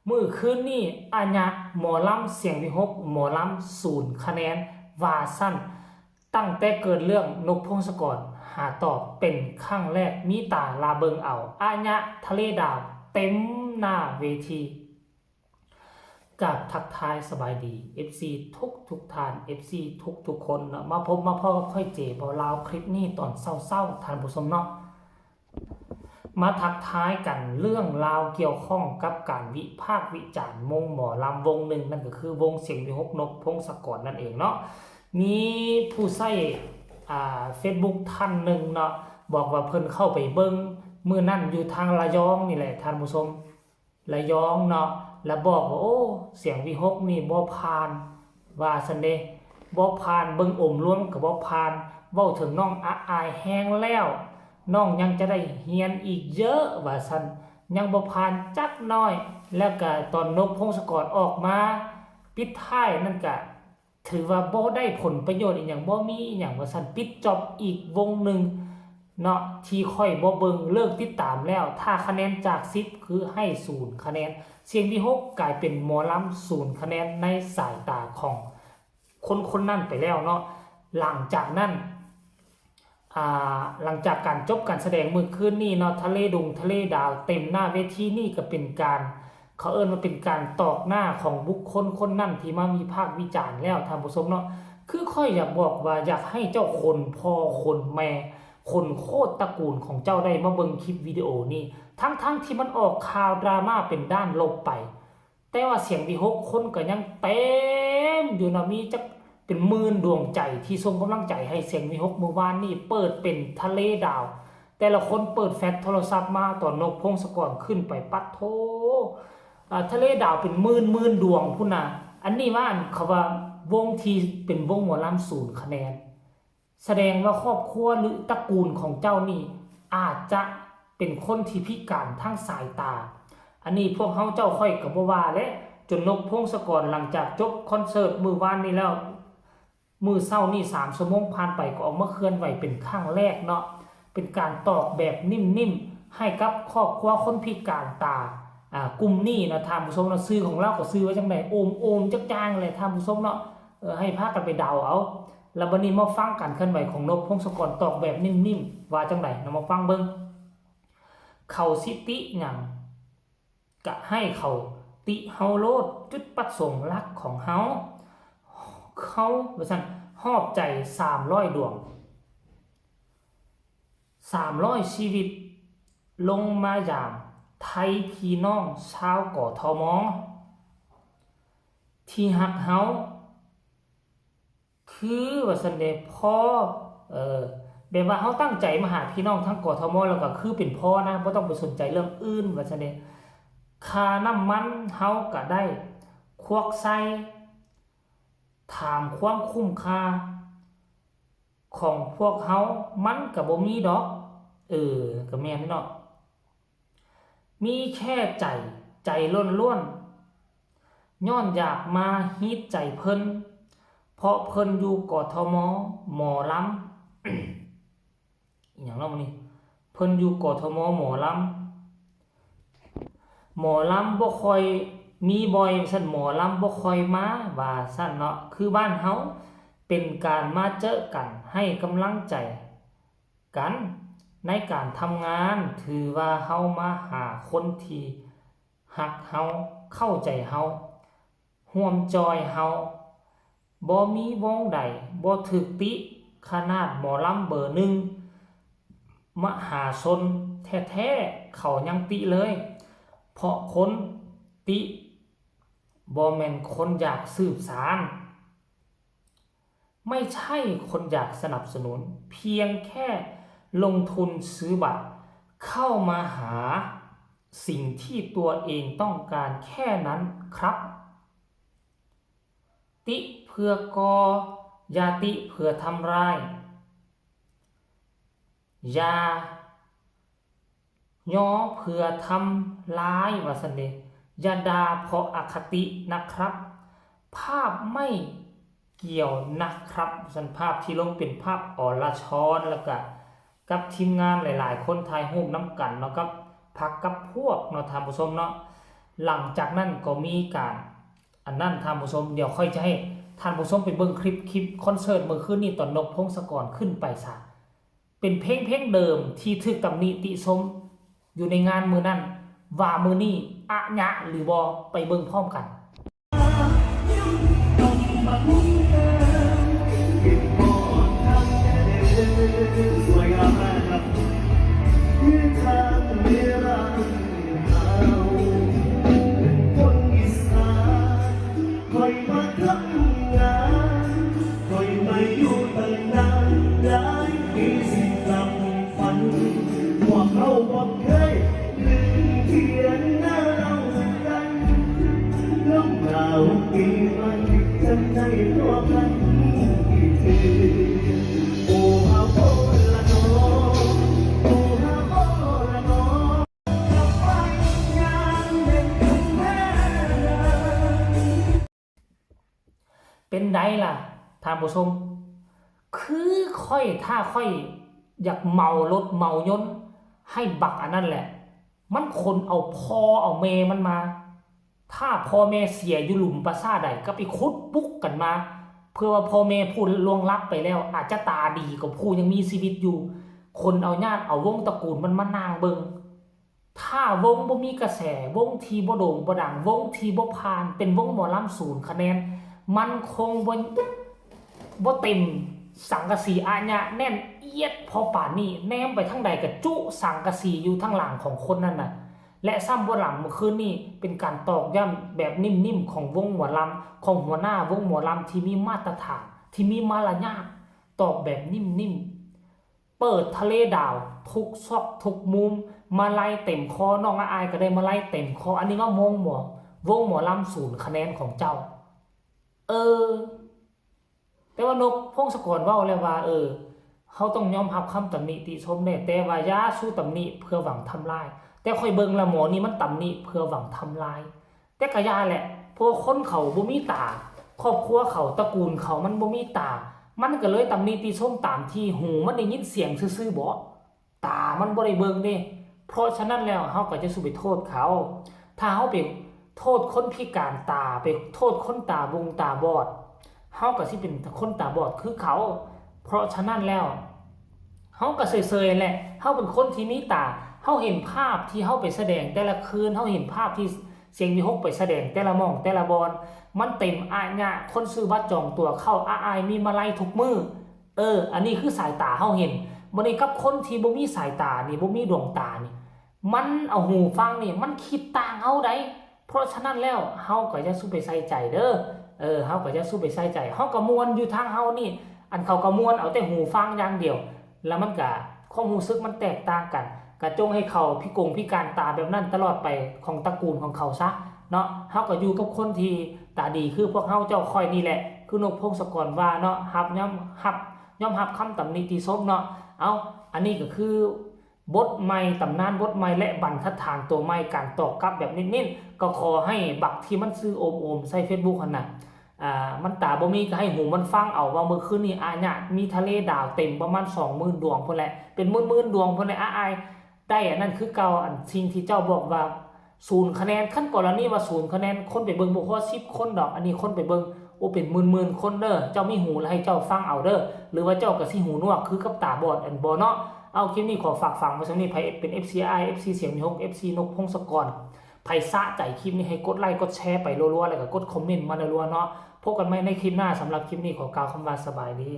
มือคืนนี่อาญะหมอลำเสียงวิหกหมอลำ0 คะแนนวาสั้นตั้งแต่เกิดเรื่องนกพงศกรหาตอบเป็นครั้งแรกมีตาลาเบิงเอาอาญะทะเลดาวเต็มหน้าเวทีกับทักทายสบายดี FC ทุกท่าน FC ทุกคนเนาะมาพบมาพ่อกับค่อยเจบอลาวคลิปนี้ตอนเศร้าท่านผู้ชมเนาะมาทักท้ายกันเรื่องราวเกี่ยวข้องกับการวิพากษ์วิจารณ์วงหมอลำวงหนึ่งนั่นก็คือวงเสียงวิหกนกพงศกรนั่นเองเนาะมีผู้ใช้Facebook ท่านหนึ่งเนาะบอกว่าเพิ่นเข้าไปเบิ่งมื้อนั้นอยู่ทางระยองนี่แหละท่านผู้ชมระยองเนาะแล้วบอกว่าโอ้เสียงวิหกนี่บ่ผ่านว่าซั่นเด้บ่ผ่านเบิ่งอมรวมก็บ่ผ่านเว้าถึงน้องอายแฮงแล้วน้องยังจะได้เฮียนอีกเยอะว่าซั่นยังบ่ผ่านจักน้อยแล้วก็ตอนนกพงศกรออกมาปิดท้ายนั่นก็ถือว่าบ่ได้ผลประโยชน์อีหยังบ่มีอีหยังว่าซั่นปิดจอบอีกวงหนึ่งเนาะที่ค่อยบ่เบิ่งเลิกติดตามแล้วถ้าคะแนนจาก10คือให้0 คะแนนเสียงที่6กลายเป็นหมอลำ0 คะแนนในสายตาของคนนั่นไปแล้วเนาะหลังจากนั้นหลังจากการจบการแสดงมื้อคืนนี้เนาะทะเลดาวเต็มหน้าเวทีนี่ก็เป็นการเขาเอิ้นว่าเป็นการตอกหน้าของบุคคลคนนั้นที่มามีภาควิจารณ์แล้วท่านผู้ชมเนาะคือค่อยอยากบอกว่าอยากให้เจ้าคนพ่อคนแม่คนโคตรตระกูลของเจ้าได้มาเบิ่งคลิปวิดีโอนี้ทั้งที่มันออกข่าวดราม่าเป็นด้านลบไปแต่ว่าเสียงที่6คนก็ยังเต็มอยู่นะมีจักเป็นหมื่นดวงใจที่ส่งกำลังใจให้เสียงวิหกเมื่อวานนี้เปิดเป็นทะเลดาวแต่ละคนเปิดแฟลชโทรศัพท์มาตอนนกพงศกรขึ้นไปปัดโททะเลดาวเป็นหมื่นดวงพุ่นน่ะอันนี้ว่าเขาว่าวงที่เป็นวงหมอลำ0 คะแนนแสดงว่าครอบครัวหรือตระกูลของเจ้านี่อาจจะเป็นคนที่พิการทางสายตาอันนี้พวกเขาเจ้าค่อยกับว่าและจนนกพงศกรหลังจากจบคอนเสิร์ตมือวานนี้แล้วมือเศร้านี่3 ชั่วโมงผ่านไปก็ออกมาเคลื่อนไหวเป็นครั้งแรกเนาะเป็นการตอบแบบนิ่มๆให้กับครอบครัวคนพิการตากลุ่มนี้นะท่านผู้ชมเนาะซื้อของเราก็ซื้อไว้จังได๋โอมจักจางเลยท่านผู้ชมเนาะให้พากันไปเดาเอาแล้วบัดนี้มาฟังการเคลื่อนไหวของนกพงศกรตอบแบบนิ่มๆว่าจังได๋นำมาฟังเบิ่งเขาสิติหยังก็ให้เขาติเฮาโลดจุดประสงค์หลักของเฮาว่าซั่นฮอบใจ300ดวง300ชีวิตลงมาอย่างไทยพี่น้องชาวกทมที่ฮักเฮาคือว่าซั่นเด้พ่อแบบว่าเฮาตั้งใจมาหาพี่น้องทั้งกทมแล้วก็คือเป็นพ่อนะบ่ต้องไปสนใจเรื่องอื่นว่าซั่นเด้ค่าน้ำมันเฮาก็ได้ควักใส่ถามความคุ้มค่าของพวกเฮามันก็บ่มีดอกก็แม่นเนาะมีแค่ใจล้วนๆย้อนอยากมาฮีดใจเพิ่นเพราะเพิ่นอยู่กทมหมอลำ อีหยังเนาะมื้อนี้เพิ่นอยู่กทมหมอลำบ่ค่อยมีบ่อยซั่นหมอลำบ่ค่อยมาว่าซั่นเนาะคือบ้านเฮาเป็นการมาเจอกันให้กำลังใจกันในการทำงานถือว่าเฮามาหาคนที่ฮักเฮาเข้าใจเฮาร่วมจอยเฮาบ่มีวงใดบ่ถูกติขนาดหมอลำเบอร์1มหาชนแท้ๆเขายังติเลยเพราะคนติบ่แม่นคนอยากสืบสารไม่ใช่คนอยากสนับสนุนเพียงแค่ลงทุนซื้อบัตรเข้ามาหาสิ่งที่ตัวเองต้องการแค่นั้นครับติเพื่อกอย่าติเพื่อทำร้ายอย่าย่อเพื่อทำร้ายว่าซั่นเด้อย่าด่าเพราะอคตินะครับภาพไม่เกี่ยวนะครับสันภาพที่ลงเป็นภาพอรชรแล้วก็กับทีมงานหลายๆคนถ่ายรูปน้ำกันเนาะกับพักกับพวกเนาะท่านผู้ชมเนาะ หลังจากนั้นก็มีการอันนั้นท่านผู้ชมเดี๋ยวค่อยจะให้ท่านผู้ชมไปเบิ่งคลิปคอนเสิร์ตเมื่อคืนนี้ตอนนกพงศกรขึ้นไปซะเป็นเพลงเดิมที่ถูกตำหนิติชมอยู่ในงานมื้อนั้นว่ามื้อนี้อะญะหรือบ่ไปเบิ่งพร้อมกันสวยงามมากครับคือทางเวลาเราเป็นคนอีสานคอยมาทำงานคอยมาอยู่ตั้งนานหลายปีสิลำฝันว่าเขาบอกเคยลืมเทียนหน้าเรากันลมหนาวปีมันจำได้ตัวกันอีกทีโอ้ฮาโบละโนโอ้ฮาโบละโนจะไปงานเด็กคุณแม่ เป็นไดล่ะท่านผู้ชมคือค่อยถ้าค่อยอยากเมารถเมายนต์ให้บักอันนั้นแหละมันคนเอาพ่อเอาแม่มันมาถ้าพ่อแม่เสียอยู่หลุมปราสาทใดก็ไปขุดปุ๊กกันมาเพื่อว่าพ่อแม่ผู้ล่วงลับไปแล้วอาจจะตาดีกว่าผู้ยังมีชีวิตอยู่คนเอาญาติเอาวงตระกูลมันมานางเบิงถ้าวงบ่มีกระแสวงทีบ่โด่งบ่ดังวงทีบ่ผ่านเป็นวงหมอลำ0 คะแนนมันคงบ่เต็มสังกะสีอาญะแน่นเอียดพอป่านนี้แนมไปทั้งใดกับจุสังกะสีอยู่ทั้งหลังของคนนั่นน่ะและซ้ำบนหลังเมื่อคืนนี้เป็นการตอกย้ำแบบนิ่มๆของวงหมอลำของหัวหน้าวงหมอลำที่มีมาตรฐานที่มีมารยาทตอกแบบนิ่มๆเปิดทะเลดาวทุกซอกทุกมุมมาไล่เต็มคอน้องอายก็ได้มาไล่เต็มคออันนี้ว่าวงหมอลำ0 คะแนนของเจ้าแต่ว่านกพงศกรเว้าแล้วว่าเขาต้องยอมรับคำตำหนิติชมแน่แต่ว่าอย่าสู้ตำหนิเพื่อหวังทำลายแต่ค่อยเบิ่งละหมอนี่มันตำหนิเพื่อหวังทำลายแต่ก็อย่าแหละเพราะคนเขาบ่มีตาครอบครัวเขาตระกูลเขามันบ่มีตามันก็เลยตำหนิติชมตามที่หูมันได้ยินเสียงซื่อๆบ่ตามันบ่ได้เบิ่งเด้เพราะฉะนั้นแล้วเฮาก็จะสู้ไปโทษเขาถ้าเฮาไปโทษคนพิการตาไปโทษคนตาบงตาบอดเฮาก็สิเป็นคนตาบอดคือเขาเพราะฉะนั้นแล้วเฮาก็เซยๆแหละเฮาเป็นคนที่มีตาเฮาเห็นภาพที่เฮาไปแสดงแต่ละคืนเฮาเห็นภาพที่เสียงวิหกไปแสดงแต่ละหม่องแต่ละบอนมันเต็มอาญะคนซื้อบัตรจองตัวเข้าอายมีมาลัยทุกมื้ออันนี้คือสายตาเฮาเห็นบ่ได้กับคนที่บ่มีสายตานี่บ่มีดวงตานี่มันเอาหูฟังนี่มันคิดต่างเฮาได้เพราะฉะนั้นแล้วเฮาก็จะสู้ไปใส่ใจเด้อเฮาก็จะสู้ไปใส่ใจเฮาก็ม่วนอยู่ทางเฮานี่อันเขาก็ม่วนเอาแต่หูฟังอย่างเดียวแล้วมันก็ความรู้สึกมันแตกต่างกันก็จงให้เขาพิการตาแบบนั้นตลอดไปของตระกูลของเขาซะเนาะเฮาก็อยู่กับคนที่ตาดีคือพวกเฮาเจ้าค่อยนี่แหละคือนกพงศกรว่าเนาะยอมรับคำตำหนิติชมเนาะเอาอันนี้ก็คือบทใหม่ตำนานบทใหม่และบรรทัดฐานตัวใหม่การตอกกลับแบบนิ่มๆก็ขอให้บักที่มันซื้อโอมใส่ Facebook หั่นน่ะมันตาบ่มีก็ให้หูมันฟังเอาว่าเมื่อคืนนี้อาญะมีทะเลดาวเต็มประมาณ 20,000 ดวงพุ่นแหละเป็นหมื่นๆดวงพุ่นแหละอายได้อันนั้นคือเก่าอันสิ่งที่เจ้าบอกว่า0 คะแนนขั้นกรณีว่า0 คะแนนคนไปเบิ่งบ่พอ10 คนดอกอันนี้คนไปเบิ่งโอ้เป็นหมื่นๆคนเด้อเจ้ามีหูแล้วให้เจ้าฟังเอาเด้อหรือว่าเจ้าก็สิหูหนวกคือกับตาบอดอันบ่เนาะเอาคลิปนี้ขอฝากฟังไว้ซั่นนี้ไผเป็น FCI FC เสียงมีฮก FC นกพงศกรไผสะใจคลิปนี้ให้กดไลค์กดแชร์ไปรัวๆแล้วก็กดคอมเมนต์มารัวๆเนาะพบกันใหม่ในคลิปหน้าสำหรับคลิปนี้ขอกล่าวคำว่าสบายดี